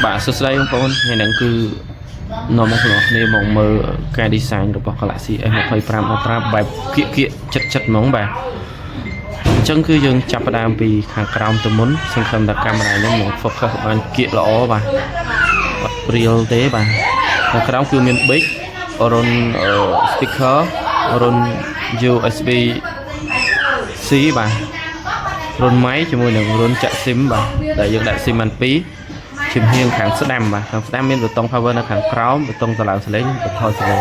bà sơ sài không con ngày nắng cứ nó mong nó nên mong mơ cái design của bọc Galaxy S25 Ultra bài kiện kiện chất chất móng bà chân cứ dừng chập đam vì hàng còng từ muốn xem cầm đặt camera nó một focus bàn kiện lõ bà real tế bà hàng còng cứ miền big oron speaker oron USB C bà ron máy cho môi đường ron chạy sim bà để dựng đại sim ăn phí chìm hiên kháng sữa đầm bà kháng sữa đầm miền bê tông power là kháng còng bê tông tàu sẽ lấy bê thôi sẽ lấy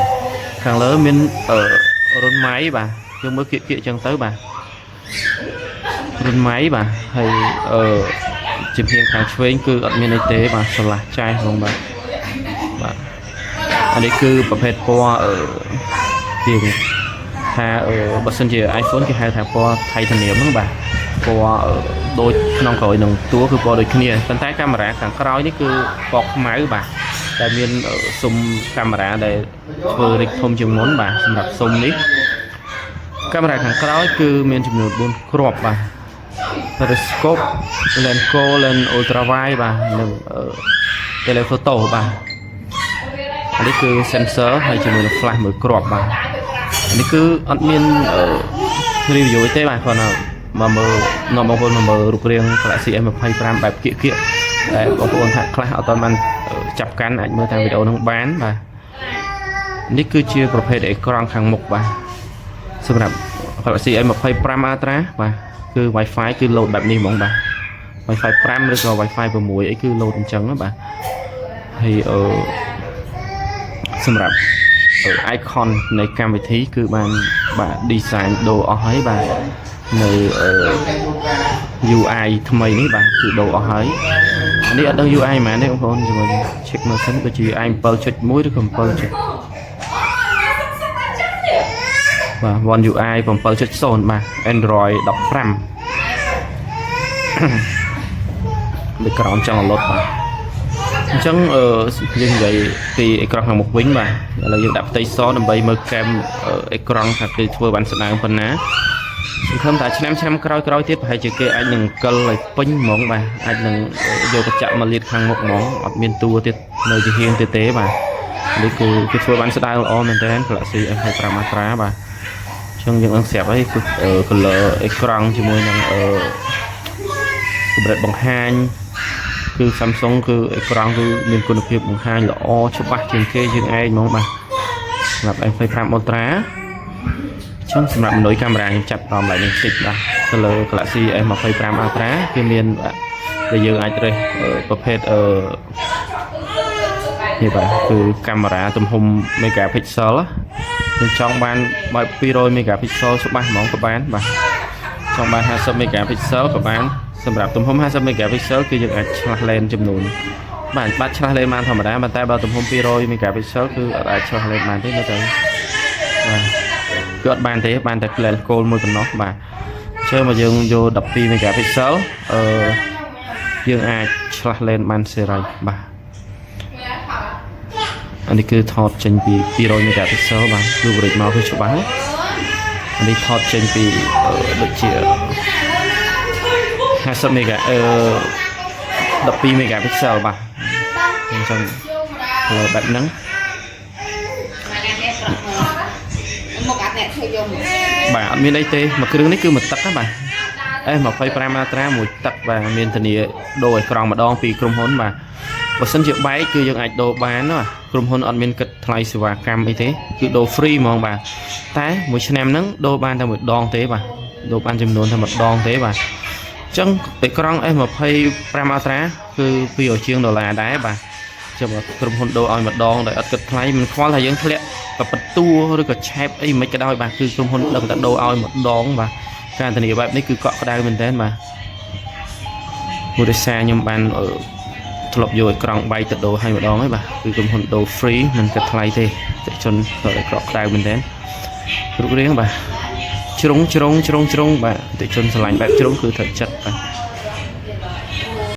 kháng lớn miền ở ron máy bà nhưng mới kiện chân tới bà ron máy bà hay chìm hiên kháng phê cứ ở miền tế bà sờ là chai không bà anh ấy cứประเภท po ở tiền hà ở bậc sinh iPhone cái hai thằng po thay thành niệm đúng bà po ở đôi non còi nồng tuaคือpo đôi kia tên tay camera càng còiนี่คือปอกไม้bàแต่មានซุ่ม camera ដែលធ្វើរិចធំជាងមុនបាទសម្រាប់ซุ่มនេះ camera ខាងក្រោយគឺមានចំនួន4គ្រាប់បាទ periscope lens go lens ultra wide បាទនិង telephoto បាទនេះគឺ sensor ហើយជាមួយនឹង flash មួយគ្រាប់បាទនេះគឺអត់មានreview ទេបាទគាត់មកមើលនាំបងប្អូនមកមើលរូបរាង Galaxy S25 បែបគៀកតែបងប្អូនថាខ្លះអត់ទាន់បានចាប់កាន់អាចមើលតាមវីដេអូនឹងបានបាទនេះគឺជាប្រភេទអេក្រង់ខាងមុខបាទសម្រាប់ Galaxy S25 Ultra បាទគឺ Wi-Fi គឺ load បែបនេះហ្មងបាទ Wi-Fi 5ឬក៏ Wi-Fi 6អីគឺ load អញ្ចឹងបាទហើយសម្រាប់icon នៃកម្មវិធីគឺបានបាទ design ដូរអស់ហើយបាទនៅ UI ថ្មីនេះបាទគឺដូរអស់ហើយនេះអត់ដឹង UI ហ្មងទេបងប្អូនជាមួយ check មើលសិនដូចជា UI 7.1 ឬក៏ 7. បាទ One UI 7.0 បាទ Android 15 លើក្រោមចង់ឡូតបាទអញ្ចឹងយើងនិយាយពីអេក្រង់ខាងមុខវិញបាទឥឡូវយើងដាក់ផ្ទៃសដើម្បីមើលកែមអេក្រង់ថាគេធ្វើបានស្ដើងប៉ុណ្ណាសង្ឃឹមថាឆ្នាំក្រោយទៀតប្រហែលជាគេអាចនឹងកិលឲ្យពេញហ្មងបាទអាចនឹងយកកញ្ចក់មកលាតខាងមុខហ្មងអត់មានតួទៀតនៅជាហៀងទេបាទនេះគឺគេធ្វើបានស្ដើងល្អមែនទែន Galaxy S25 Ultra បាទអញ្ចឹងយើងនឹងស្រាប់ហើយគឺ color អេក្រង់ជាមួយនឹងកម្រិតបង្ហាញគឺ Samsung គឺអេក្រង់គឺមានគុណភាពបង្ហាញល្អច្បាស់ជាងគេយើងឯងហ្មងបាទសម្រាប់ S25 Ultra ចឹងសម្រាប់មនុយកាមេរ៉ាខ្ញុំចាប់តាមឡើងនេះតិចបាទទៅលើ Galaxy S25 Ultra គឺមានដែលយើងអាចរេះប្រភេទនេះបាទគឺកាមេរ៉ាទំហំ megapixel ខ្ញុំចង់បាន200 megapixel ច្បាស់ហ្មងក៏បានបាទចង់បាន50 megapixel ក៏បានសម្រាប់ទំហំ50 megapixel គឺយើងអាចឆ្លាស់លេនចំនួនបាទឆ្លាស់លេនបានធម្មតាប៉ុន្តែបើទំហំ200 megapixel គឺអត់អាចឆ្លាស់លេនបានទេមើលទៅបាទគឺអត់បានទេបានតែ plan goal មួយប៉ុណ្ណោះបាទជើមកយើងយក12 megapixel យើងអាចឆ្លាស់លេនបានសេរីបាទអានេះគឺថតចេញពី200 megapixel បាទគឺបរិយាមកគឺច្បាស់អានេះថតចេញពីដូចជា50 mega 12 megapixel បាទអញ្ចឹងលើបែបហ្នឹងបាទអត់មានអីទេមួយគ្រឿងនេះគឺមួយទឹកណាបាទS25 Ultra មួយទឹកបាទមានធានាដូរអេក្រង់ម្ដងពីក្រុមហ៊ុនបាទបើសិនជាបែកគឺយើងអាចដូរបានណាក្រុមហ៊ុនអត់មានគិតថ្លៃសេវាកម្មអីទេគឺដូរ free ហ្មងបាទតែមួយឆ្នាំហ្នឹងដូរបានតែមួយដងទេបាទដូរបានចំនួនតែមួយដងទេបាទអញ្ចឹងអេក្រង់ S25 Ultra គឺ$200 ជាងដែរបាទចាំក្រុមហ៊ុនដូរឲ្យម្ដងដោយអត់គិតថ្លៃមិនខ្វល់ថាយើងធ្លាក់ប្រពតួឬក៏ឆែបអីមិនក៏ដោយបាទគឺក្រុមហ៊ុនដឹងតែដូរឲ្យម្ដងបាទការធានាបែបនេះគឺកក់ក្ដៅមែនទែនបាទមួយដោយសារខ្ញុំបានធ្លាប់យកអេក្រង់បែកទៅដូរឲ្យម្ដងហើយបាទគឺក្រុមហ៊ុនដូរ free មិនគិតថ្លៃទេតែជន់អេក្រង់ក្ដៅមែនទែនរូបរាងបាទជ្រុងបាទតែជន់ឆ្លាញ់បែបជ្រុងគឺត្រូវចិត្ត